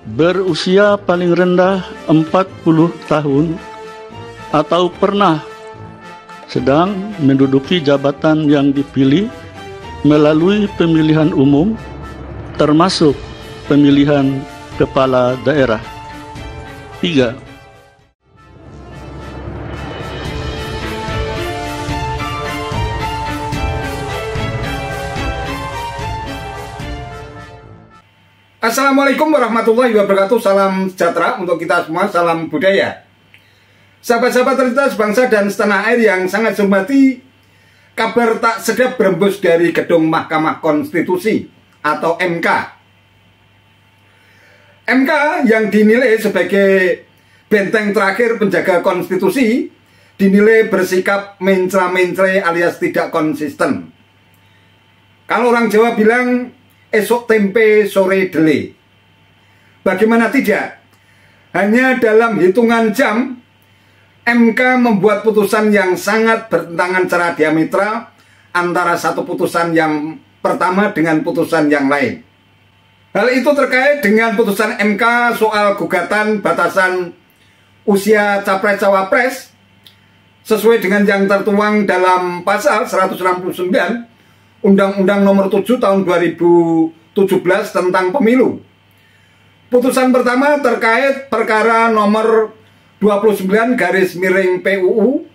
berusia paling rendah 40 tahun atau pernah sedang menduduki jabatan yang dipilih melalui pemilihan umum, termasuk pemilihan kepala daerah. 3. Assalamualaikum warahmatullahi wabarakatuh. Salam sejahtera untuk kita semua, salam budaya. Sahabat-sahabat tercinta sebangsa dan setanah air yang sangat saya hormati, kabar tak sedap berembus dari gedung Mahkamah Konstitusi atau MK. MK yang dinilai sebagai benteng terakhir penjaga konstitusi dinilai bersikap mencela-mencela alias tidak konsisten. Kalau orang Jawa bilang esok tempe sore dele. Bagaimana tidak? Hanya dalam hitungan jam MK membuat putusan yang sangat bertentangan secara diametral antara satu putusan yang pertama dengan putusan yang lain. Hal itu terkait dengan putusan MK soal gugatan batasan usia capres-cawapres sesuai dengan yang tertuang dalam pasal 169 Undang-Undang Nomor 7 Tahun 2017 tentang Pemilu. Putusan pertama terkait perkara nomor 29/PUU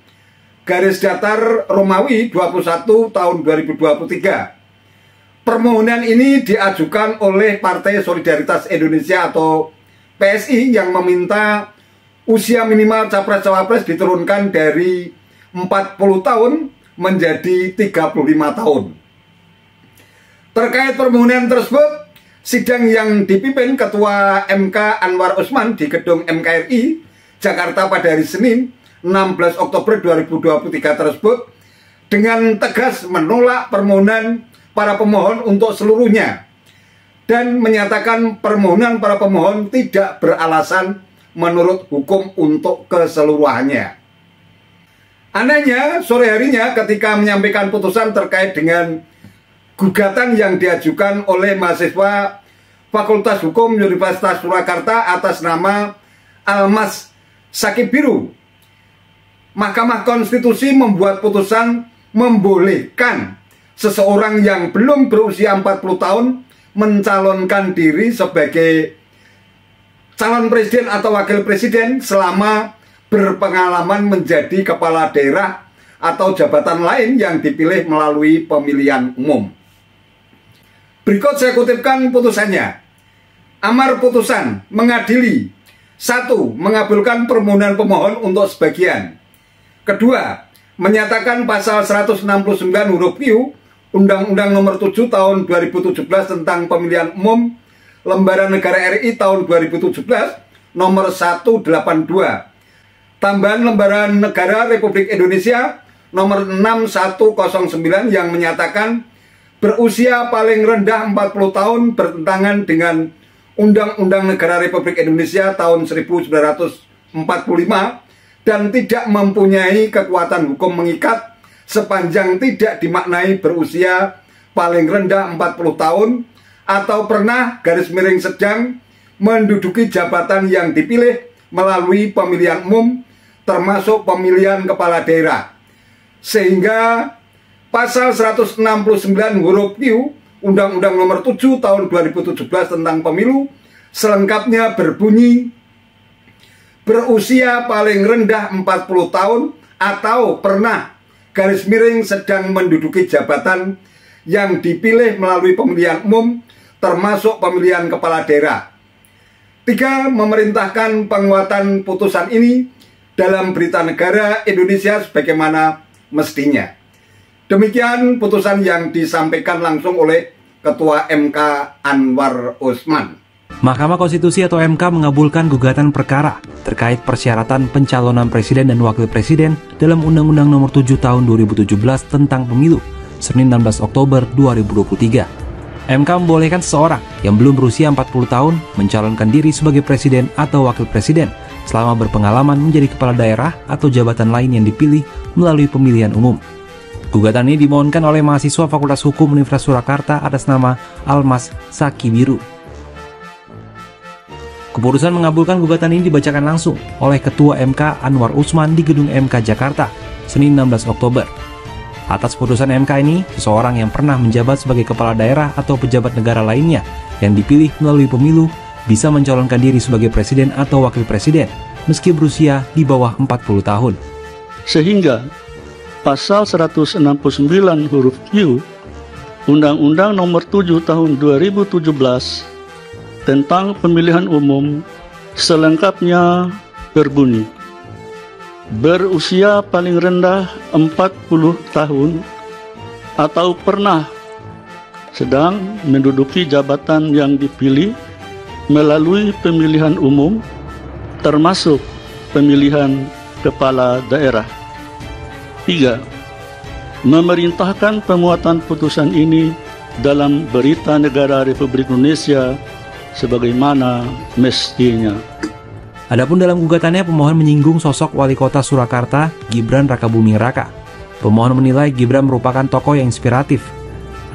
garis datar Romawi 21 tahun 2023. Permohonan ini diajukan oleh Partai Solidaritas Indonesia atau PSI yang meminta usia minimal capres-cawapres diturunkan dari 40 tahun menjadi 35 tahun. Terkait permohonan tersebut, sidang yang dipimpin Ketua MK Anwar Usman di gedung MKRI Jakarta pada hari Senin 16 Oktober 2023 tersebut dengan tegas menolak permohonan para pemohon untuk seluruhnya dan menyatakan permohonan para pemohon tidak beralasan menurut hukum untuk keseluruhannya. Anehnya, sore harinya ketika menyampaikan putusan terkait dengan gugatan yang diajukan oleh mahasiswa Fakultas Hukum Universitas Surakarta atas nama Almas Sakibiru, Mahkamah Konstitusi membuat putusan membolehkan seseorang yang belum berusia 40 tahun mencalonkan diri sebagai calon presiden atau wakil presiden selama berpengalaman menjadi kepala daerah atau jabatan lain yang dipilih melalui pemilihan umum. Berikut saya kutipkan putusannya. Amar putusan mengadili: 1. Mengabulkan permohonan pemohon untuk sebagian. 2. Menyatakan pasal 169 huruf Q Undang-Undang Nomor 7 Tahun 2017 tentang Pemilihan Umum Lembaran Negara RI Tahun 2017 Nomor 182. Tambahan Lembaran Negara Republik Indonesia Nomor 6109 yang menyatakan berusia paling rendah 40 tahun bertentangan dengan Undang-Undang Negara Republik Indonesia tahun 1945 dan tidak mempunyai kekuatan hukum mengikat sepanjang tidak dimaknai berusia paling rendah 40 tahun atau pernah sedang menduduki jabatan yang dipilih melalui pemilihan umum termasuk pemilihan kepala daerah. Sehingga pasal 169 huruf Q Undang-Undang Nomor 7 Tahun 2017 tentang Pemilu selengkapnya berbunyi berusia paling rendah 40 tahun atau pernah sedang menduduki jabatan yang dipilih melalui pemilihan umum termasuk pemilihan kepala daerah. 3. Memerintahkan penguatan putusan ini dalam berita negara Indonesia sebagaimana mestinya. Demikian putusan yang disampaikan langsung oleh Ketua MK Anwar Usman. Mahkamah Konstitusi atau MK mengabulkan gugatan perkara terkait persyaratan pencalonan presiden dan wakil presiden dalam Undang-Undang Nomor 7 Tahun 2017 tentang Pemilu, Senin 16 Oktober 2023. MK membolehkan seseorang yang belum berusia 40 tahun mencalonkan diri sebagai presiden atau wakil presiden selama berpengalaman menjadi kepala daerah atau jabatan lain yang dipilih melalui pemilihan umum. Gugatan ini dimohonkan oleh mahasiswa Fakultas Hukum Universitas Surakarta atas nama Almas Sakibiru. Keputusan mengabulkan gugatan ini dibacakan langsung oleh Ketua MK Anwar Usman di Gedung MK Jakarta, Senin 16 Oktober. Atas putusan MK ini, seseorang yang pernah menjabat sebagai kepala daerah atau pejabat negara lainnya yang dipilih melalui pemilu bisa mencalonkan diri sebagai presiden atau wakil presiden meski berusia di bawah 40 tahun. Sehingga pasal 169 huruf Q Undang-Undang Nomor 7 Tahun 2017 tentang pemilihan umum selengkapnya berbunyi: berusia paling rendah 40 tahun atau pernah sedang menduduki jabatan yang dipilih melalui pemilihan umum termasuk pemilihan kepala daerah. 3. Memerintahkan pemuatan putusan ini dalam Berita Negara Republik Indonesia sebagaimana mestinya. Adapun dalam gugatannya, pemohon menyinggung sosok Wali Kota Surakarta, Gibran Rakabuming Raka. Pemohon menilai Gibran merupakan tokoh yang inspiratif.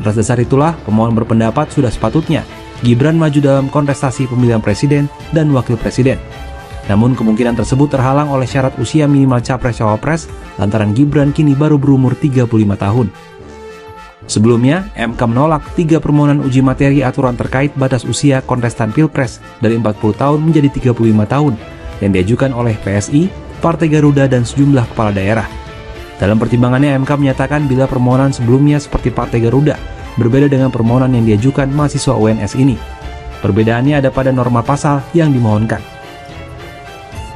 Atas dasar itulah, pemohon berpendapat sudah sepatutnya Gibran maju dalam kontestasi pemilihan presiden dan wakil presiden. Namun kemungkinan tersebut terhalang oleh syarat usia minimal capres-cawapres lantaran Gibran kini baru berumur 35 tahun. Sebelumnya, MK menolak 3 permohonan uji materi aturan terkait batas usia kontestan Pilpres dari 40 tahun menjadi 35 tahun yang diajukan oleh PSI, Partai Garuda, dan sejumlah kepala daerah. Dalam pertimbangannya, MK menyatakan bila permohonan sebelumnya seperti Partai Garuda berbeda dengan permohonan yang diajukan mahasiswa UNS ini. Perbedaannya ada pada norma pasal yang dimohonkan.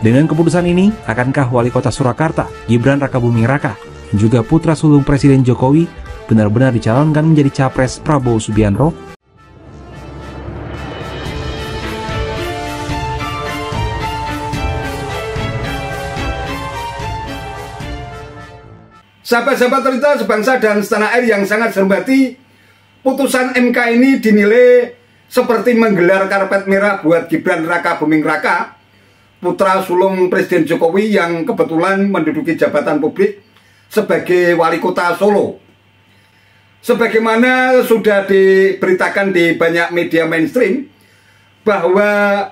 Dengan keputusan ini, akankah Wali Kota Surakarta, Gibran Rakabuming Raka, dan juga putra sulung Presiden Jokowi benar-benar dicalonkan menjadi Capres Prabowo Subianto? Sahabat-sahabat cerita sebangsa dan setanah air yang sangat saya hormati, putusan MK ini dinilai seperti menggelar karpet merah buat Gibran Rakabuming Raka, putra sulung Presiden Jokowi yang kebetulan menduduki jabatan publik sebagai Wali Kota Solo. Sebagaimana sudah diberitakan di banyak media mainstream bahwa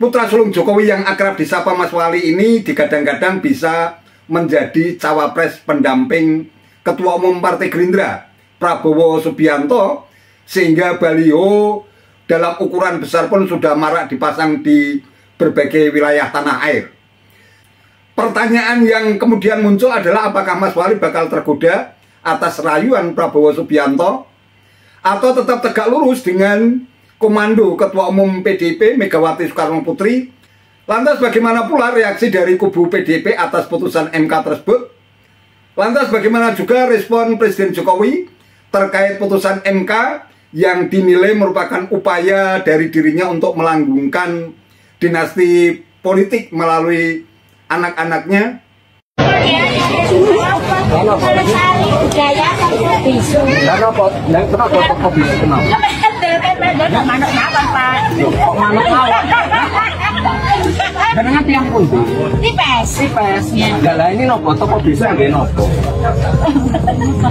putra sulung Jokowi yang akrab disapa Mas Wali ini digadang-gadang bisa menjadi cawapres pendamping Ketua Umum Partai Gerindra Prabowo Subianto, sehingga baliho dalam ukuran besar pun sudah marak dipasang di berbagai wilayah tanah air. Pertanyaan yang kemudian muncul adalah apakah Mas Wali bakal tergoda atas rayuan Prabowo Subianto atau tetap tegak lurus dengan komando Ketua Umum PDIP Megawati Soekarno Putri. Lantas bagaimana pula reaksi dari kubu PDIP atas putusan MK tersebut? Lantas bagaimana juga respon Presiden Jokowi terkait putusan MK yang dinilai merupakan upaya dari dirinya untuk melanggengkan dinasti politik melalui anak-anaknya? Karena tiang pun tipes. Enggak lah ini nopo toko bisa nggih nopo.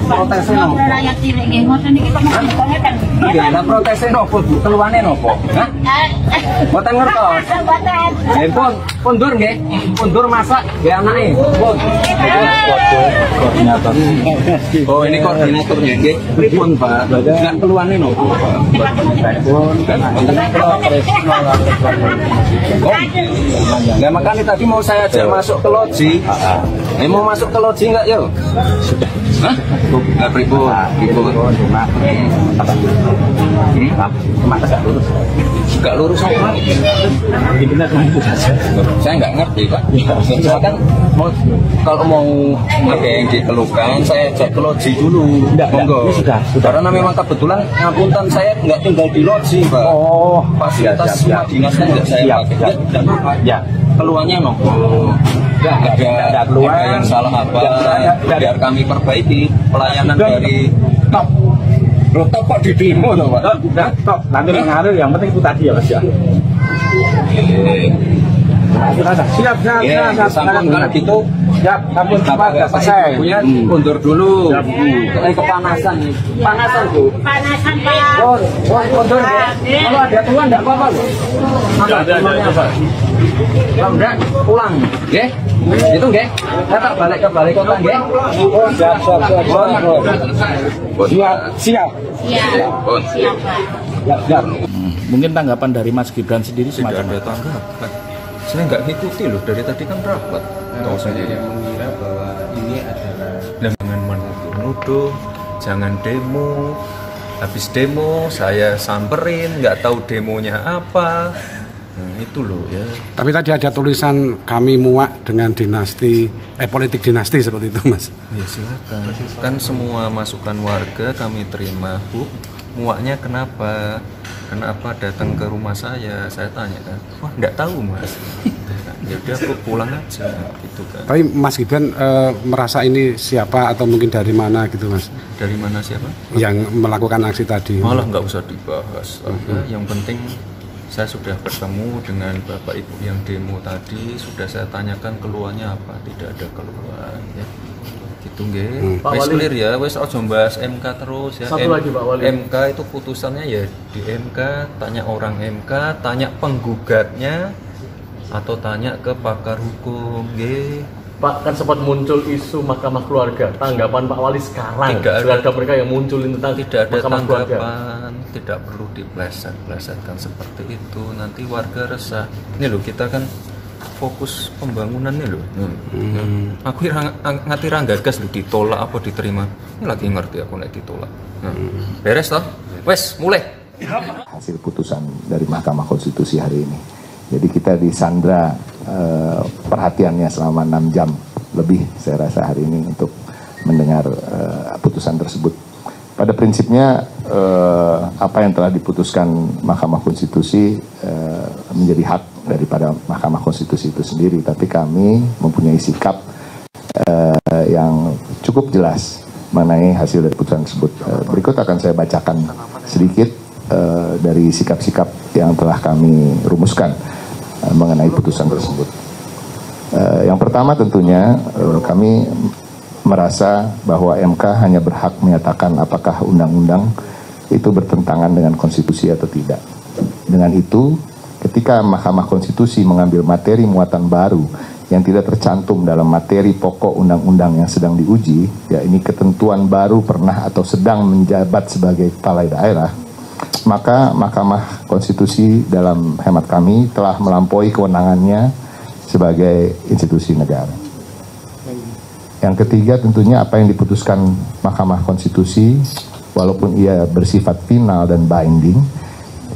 Protesnya nopo. Rakyat cilik nggih ngoten niki kok ngomongnya kan. Nggih, lah protesnya nopo, Bu? Keluane nopo? Hah? Mboten ngertos. Mboten. Pundur nggih. Pundur masak nggih anake. Pun. Koordinator. Oh, ini koordinatornya nggih. Pripun, Pak? Enggak keluane nopo? Pun. Nah makanya tadi mau saya ajak masuk ke loji. Mau masuk ke loji nggak yo? Sudah. Hah? Nggak pribun. Nggak lurus. Nggak lurus apa? Saya nggak ngerti Pak. Cuma kan kalau mau ada yang dikeluhkan, saya ajak ke loji dulu. Monggo. Karena memang kebetulan ngapunten saya nggak tinggal di loji Pak. Oh. Fasilitas semua dinas kan nggak saya pakai. Ya, keluarnya nopo. Ada yang salah apa? Biar kami perbaiki pelayanan dari top. Top kok di demo toh Pak? Top. Nanti mengalir yang penting itu tadi ya Mas ya. Siap. Sampun kalau gitu Ya, kamu nggak selesai. Punya mundur dulu. Kepanasan nih. Panasan Bu. Panasan Pak. Mundur. Kalau ada tuan nggak apa-apa loh. Ada apa? Kalau enggak pulang, nggih. Itu nggih. Saya tak balik ke balai kota nggih. Oh, siap. Siap. Pak. Mungkin tanggapan dari Mas Gibran sendiri Tidak semacam ada tanggapan. Saya nggak ngikuti loh, dari tadi kan rapat. Saya mengira bahwa ini adalah Jangan menuduh, jangan demo. Habis demo saya samperin, nggak tahu demonya apa. Nah, itu loh ya. Tapi tadi ada tulisan kami muak dengan politik dinasti seperti itu, Mas. Ya silakan. Kan semua masukan warga kami terima, Bu. Muaknya kenapa? Kenapa datang ke rumah saya tanya kan. Wah, nggak tahu Mas. Ya udah aku pulang aja gitu kan. Tapi Mas Gibran merasa ini siapa atau mungkin dari mana gitu, Mas? Dari mana siapa? Yang melakukan aksi tadi. Malah nggak usah dibahas. Yang penting saya sudah bertemu dengan Bapak Ibu yang demo tadi, sudah saya tanyakan keluhannya apa, tidak ada keluhan ya. Gitu nggih. Wes clear ya, wes ojo bahas MK terus ya. Satu lagi Pak Wali. MK itu putusannya ya di MK, tanya orang MK, tanya penggugatnya atau tanya ke pakar hukum nggih. Pak, kan sempat muncul isu Mahkamah Keluarga. Tanggapan Pak Wali sekarang terhadap mereka yang munculin tentang tidak ada Mahkamah Keluarga. tanggapan, tidak perlu dipleset-plesetkan seperti itu. Nanti warga resah. Ini loh, kita kan fokus pembangunannya loh. Aku ngerti gagas loh, ditolak apa diterima. Ini lagi ngerti aku nek ditolak. Beres toh? Wes, mulai. Hasil putusan dari Mahkamah Konstitusi hari ini. Jadi kita disandra perhatiannya selama 6 jam lebih saya rasa hari ini untuk mendengar putusan tersebut. Pada prinsipnya apa yang telah diputuskan Mahkamah Konstitusi menjadi hak daripada Mahkamah Konstitusi itu sendiri. Tapi kami mempunyai sikap yang cukup jelas mengenai hasil dari putusan tersebut. Berikut akan saya bacakan sedikit dari sikap-sikap yang telah kami rumuskan mengenai putusan tersebut. Yang pertama tentunya kami merasa bahwa MK hanya berhak menyatakan apakah undang-undang itu bertentangan dengan konstitusi atau tidak. Dengan itu, ketika Mahkamah Konstitusi mengambil materi muatan baru yang tidak tercantum dalam materi pokok undang-undang yang sedang diuji, ya ini ketentuan baru pernah atau sedang menjabat sebagai kepala daerah, maka Mahkamah Konstitusi dalam hemat kami telah melampaui kewenangannya sebagai institusi negara. Yang ketiga tentunya apa yang diputuskan Mahkamah Konstitusi walaupun ia bersifat final dan binding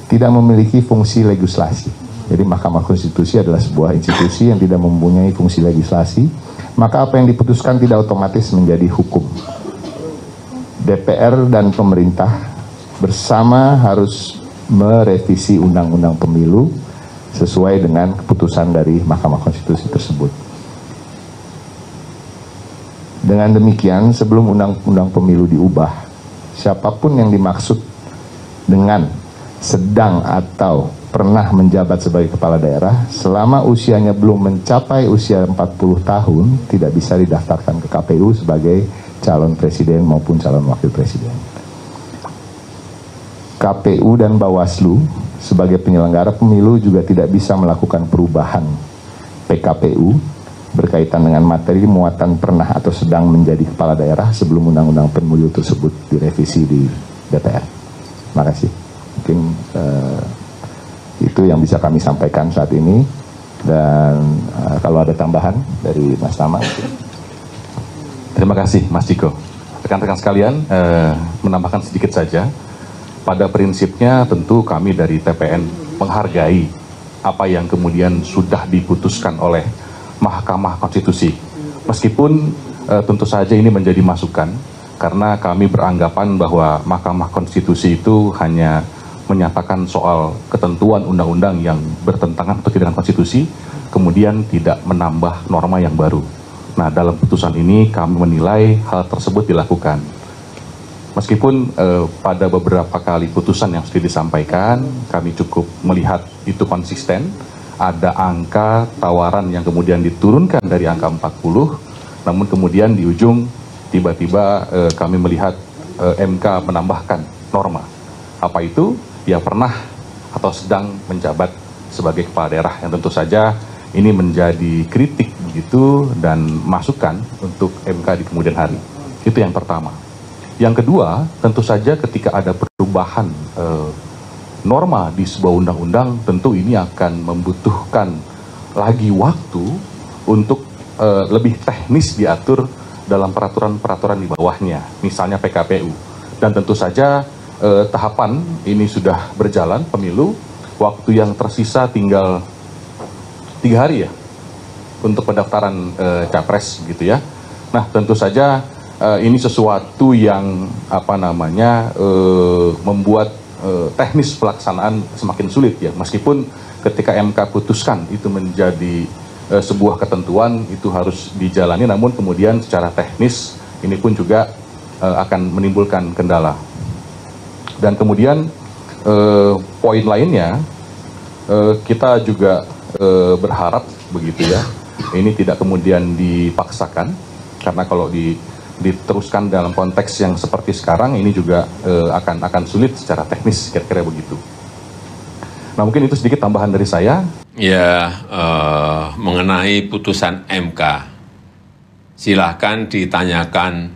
tidak memiliki fungsi legislasi. Jadi Mahkamah Konstitusi adalah sebuah institusi yang tidak mempunyai fungsi legislasi, maka apa yang diputuskan tidak otomatis menjadi hukum. DPR dan pemerintah bersama harus merevisi undang-undang pemilu sesuai dengan keputusan dari Mahkamah Konstitusi tersebut. Dengan demikian, sebelum undang-undang pemilu diubah, siapapun yang dimaksud dengan sedang atau pernah menjabat sebagai kepala daerah, selama usianya belum mencapai usia 40 tahun, tidak bisa didaftarkan ke KPU sebagai calon presiden maupun calon wakil presiden. KPU dan Bawaslu sebagai penyelenggara pemilu juga tidak bisa melakukan perubahan PKPU berkaitan dengan materi muatan pernah atau sedang menjadi kepala daerah sebelum undang-undang pemilu tersebut direvisi di DPR. Terima kasih. Mungkin itu yang bisa kami sampaikan saat ini, dan kalau ada tambahan dari Mas Tama. Terima kasih Mas Ciko. Rekan-rekan sekalian, menambahkan sedikit saja. Pada prinsipnya tentu kami dari TPN menghargai apa yang kemudian sudah diputuskan oleh Mahkamah Konstitusi. Meskipun tentu saja ini menjadi masukan, karena kami beranggapan bahwa Mahkamah Konstitusi itu hanya menyatakan soal ketentuan undang-undang yang bertentangan atau tidak dengan konstitusi, kemudian tidak menambah norma yang baru. Nah, dalam putusan ini kami menilai hal tersebut dilakukan. Meskipun pada beberapa kali putusan yang sudah disampaikan, kami cukup melihat itu konsisten. Ada angka tawaran yang kemudian diturunkan dari angka 40 namun kemudian di ujung tiba-tiba kami melihat MK menambahkan norma. Apa itu? Ya pernah atau sedang menjabat sebagai kepala daerah, yang tentu saja ini menjadi kritik begitu dan masukan untuk MK di kemudian hari. Itu yang pertama. Yang kedua, tentu saja ketika ada perubahan norma di sebuah undang-undang, tentu ini akan membutuhkan lagi waktu untuk lebih teknis diatur dalam peraturan-peraturan di bawahnya, misalnya PKPU. Dan tentu saja tahapan ini sudah berjalan, pemilu, waktu yang tersisa tinggal 3 hari ya untuk pendaftaran capres gitu ya. Nah tentu saja ini sesuatu yang membuat teknis pelaksanaan semakin sulit ya, meskipun ketika MK putuskan itu menjadi sebuah ketentuan itu harus dijalani, namun kemudian secara teknis ini pun juga akan menimbulkan kendala. Dan kemudian poin lainnya kita juga berharap begitu ya, ini tidak kemudian dipaksakan, karena kalau diteruskan dalam konteks yang seperti sekarang ini juga akan sulit secara teknis, kira-kira begitu. Nah mungkin itu sedikit tambahan dari saya. Ya, mengenai putusan MK, silahkan ditanyakan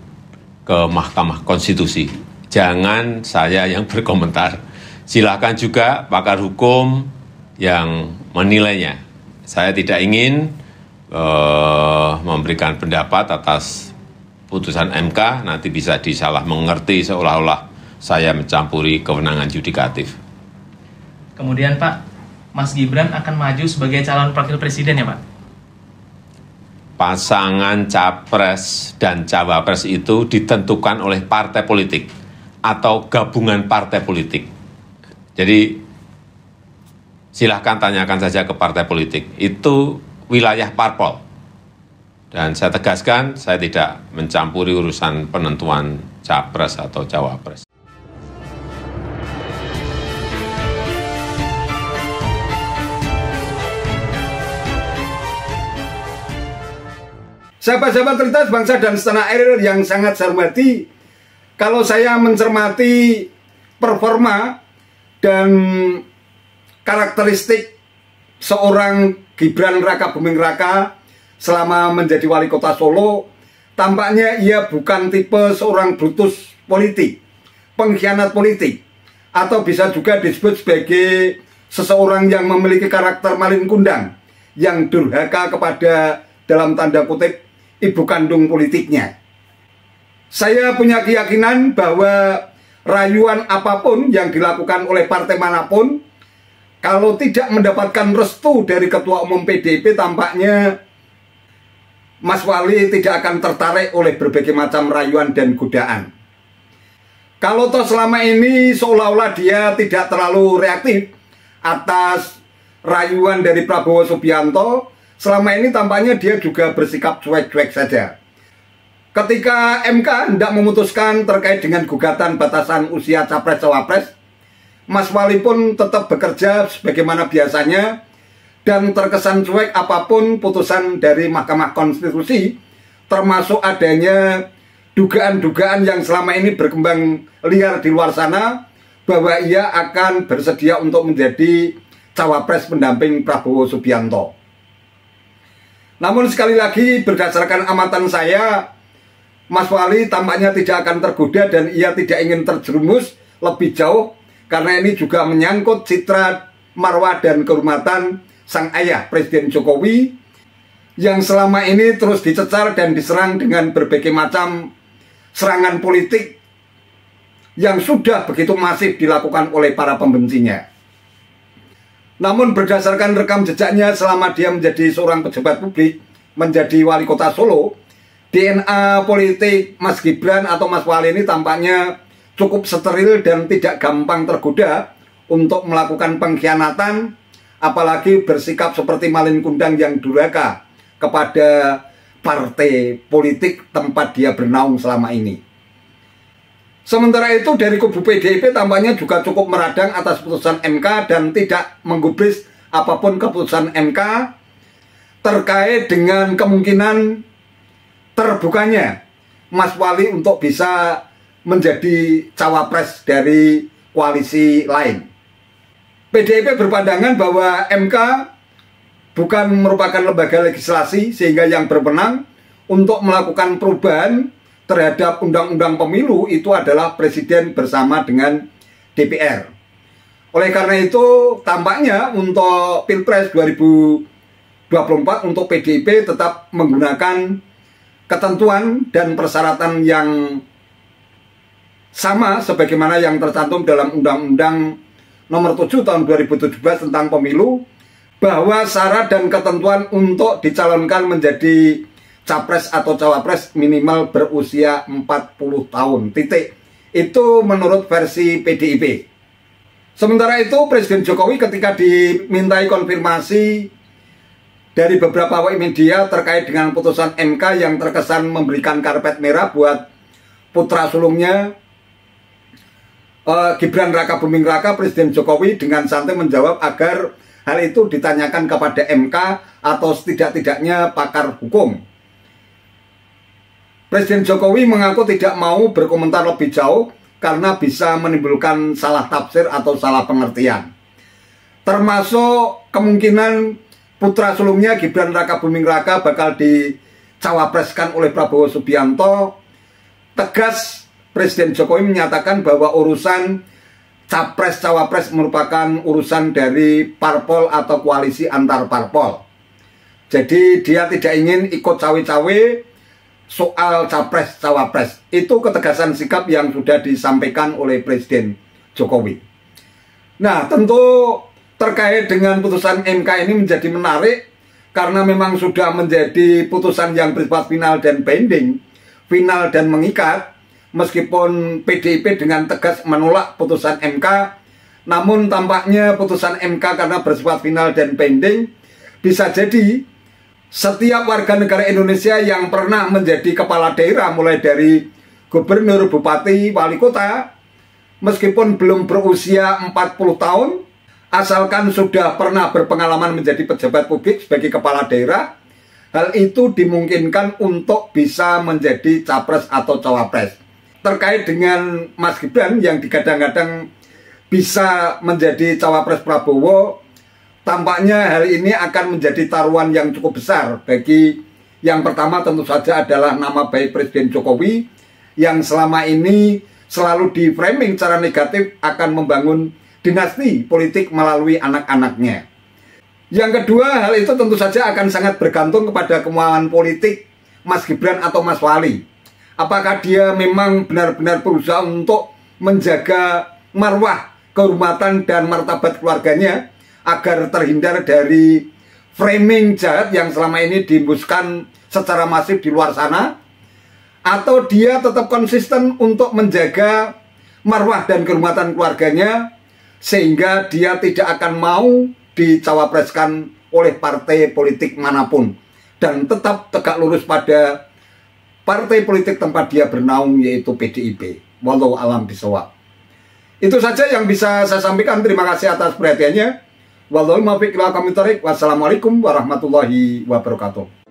ke Mahkamah Konstitusi. Jangan saya yang berkomentar. Silahkan juga pakar hukum yang menilainya. Saya tidak ingin memberikan pendapat atas putusan MK, nanti bisa disalah mengerti seolah-olah saya mencampuri kewenangan yudikatif. Kemudian Pak, Mas Gibran akan maju sebagai calon wakil presiden ya Pak? Pasangan capres dan cawapres itu ditentukan oleh partai politik atau gabungan partai politik. Jadi silahkan tanyakan saja ke partai politik. Itu wilayah parpol. Dan saya tegaskan, saya tidak mencampuri urusan penentuan capres atau cawapres. Sahabat-sahabat Lintas Bangsa dan Setanah Air yang sangat saya hormati, kalau saya mencermati performa dan karakteristik seorang Gibran Rakabuming Raka selama menjadi wali kota Solo, tampaknya ia bukan tipe seorang brutus politik, pengkhianat politik, atau bisa juga disebut sebagai seseorang yang memiliki karakter malin kundang, yang durhaka kepada, dalam tanda kutip, ibu kandung politiknya. Saya punya keyakinan bahwa rayuan apapun yang dilakukan oleh partai manapun, kalau tidak mendapatkan restu dari Ketua Umum PDIP, tampaknya Mas Wali tidak akan tertarik oleh berbagai macam rayuan dan godaan. Kalau toh selama ini seolah-olah dia tidak terlalu reaktif atas rayuan dari Prabowo Subianto, selama ini tampaknya dia juga bersikap cuek-cuek saja. Ketika MK hendak memutuskan terkait dengan gugatan batasan usia capres-cawapres, Mas Wali pun tetap bekerja sebagaimana biasanya dan terkesan cuek apapun putusan dari Mahkamah Konstitusi, termasuk adanya dugaan-dugaan yang selama ini berkembang liar di luar sana bahwa ia akan bersedia untuk menjadi cawapres pendamping Prabowo Subianto. Namun sekali lagi berdasarkan amatan saya, Mas Wali tampaknya tidak akan tergoda dan ia tidak ingin terjerumus lebih jauh, karena ini juga menyangkut citra, marwah dan kehormatan sang ayah Presiden Jokowi yang selama ini terus dicecar dan diserang dengan berbagai macam serangan politik yang sudah begitu masif dilakukan oleh para pembencinya. Namun berdasarkan rekam jejaknya selama dia menjadi seorang pejabat publik, menjadi wali kota Solo, DNA politik Mas Gibran atau Mas Wali ini tampaknya cukup steril dan tidak gampang tergoda untuk melakukan pengkhianatan, apalagi bersikap seperti malin kundang yang durhaka kepada partai politik tempat dia bernaung selama ini. Sementara itu dari kubu PDIP tampaknya juga cukup meradang atas putusan MK dan tidak menggubris apapun keputusan MK terkait dengan kemungkinan terbukanya Mas Wali untuk bisa menjadi cawapres dari koalisi lain. PDIP berpandangan bahwa MK bukan merupakan lembaga legislasi sehingga yang berwenang untuk melakukan perubahan terhadap undang-undang pemilu itu adalah Presiden bersama dengan DPR. Oleh karena itu tampaknya untuk Pilpres 2024 untuk PDIP tetap menggunakan ketentuan dan persyaratan yang sama sebagaimana yang tercantum dalam Undang-Undang Nomor 7 Tahun 2017 tentang Pemilu, bahwa syarat dan ketentuan untuk dicalonkan menjadi capres atau cawapres minimal berusia 40 tahun. Titik. Itu menurut versi PDIP. Sementara itu Presiden Jokowi ketika dimintai konfirmasi dari beberapa awak media terkait dengan putusan MK yang terkesan memberikan karpet merah buat putra sulungnya Gibran Raka Buming Raka, Presiden Jokowi dengan santai menjawab agar hal itu ditanyakan kepada MK atau setidak-tidaknya pakar hukum. Presiden Jokowi mengaku tidak mau berkomentar lebih jauh karena bisa menimbulkan salah tafsir atau salah pengertian. Termasuk kemungkinan putra sulungnya Gibran Raka Buming Raka bakal dicawapreskan oleh Prabowo Subianto. Tegas Presiden Jokowi menyatakan bahwa urusan capres-cawapres merupakan urusan dari parpol atau koalisi antar parpol. Jadi dia tidak ingin ikut cawe-cawe soal capres-cawapres. Itu ketegasan sikap yang sudah disampaikan oleh Presiden Jokowi. Nah, tentu terkait dengan putusan MK ini menjadi menarik karena memang sudah menjadi putusan yang bersifat final dan binding, final dan mengikat. Meskipun PDIP dengan tegas menolak putusan MK, namun tampaknya putusan MK karena bersifat final dan binding, bisa jadi setiap warga negara Indonesia yang pernah menjadi kepala daerah, mulai dari gubernur, bupati, wali kota, meskipun belum berusia 40 tahun, asalkan sudah pernah berpengalaman menjadi pejabat publik sebagai kepala daerah, hal itu dimungkinkan untuk bisa menjadi capres atau cawapres. Terkait dengan Mas Gibran yang digadang-gadang bisa menjadi cawapres Prabowo, tampaknya hal ini akan menjadi taruhan yang cukup besar bagi yang pertama tentu saja adalah nama baik Presiden Jokowi yang selama ini selalu di framing secara negatif akan membangun dinasti politik melalui anak-anaknya. Yang kedua, hal itu tentu saja akan sangat bergantung kepada kemauan politik Mas Gibran atau Mas Wali. Apakah dia memang benar-benar berusaha untuk menjaga marwah, kehormatan, dan martabat keluarganya agar terhindar dari framing jahat yang selama ini dihembuskan secara masif di luar sana? Atau dia tetap konsisten untuk menjaga marwah dan kehormatan keluarganya sehingga dia tidak akan mau dicawapreskan oleh partai politik manapun dan tetap tegak lurus pada partai politik tempat dia bernaung, yaitu PDIP. Wallahu a'lam bishawab. Itu saja yang bisa saya sampaikan. Terima kasih atas perhatiannya. Wassalamualaikum warahmatullahi wabarakatuh.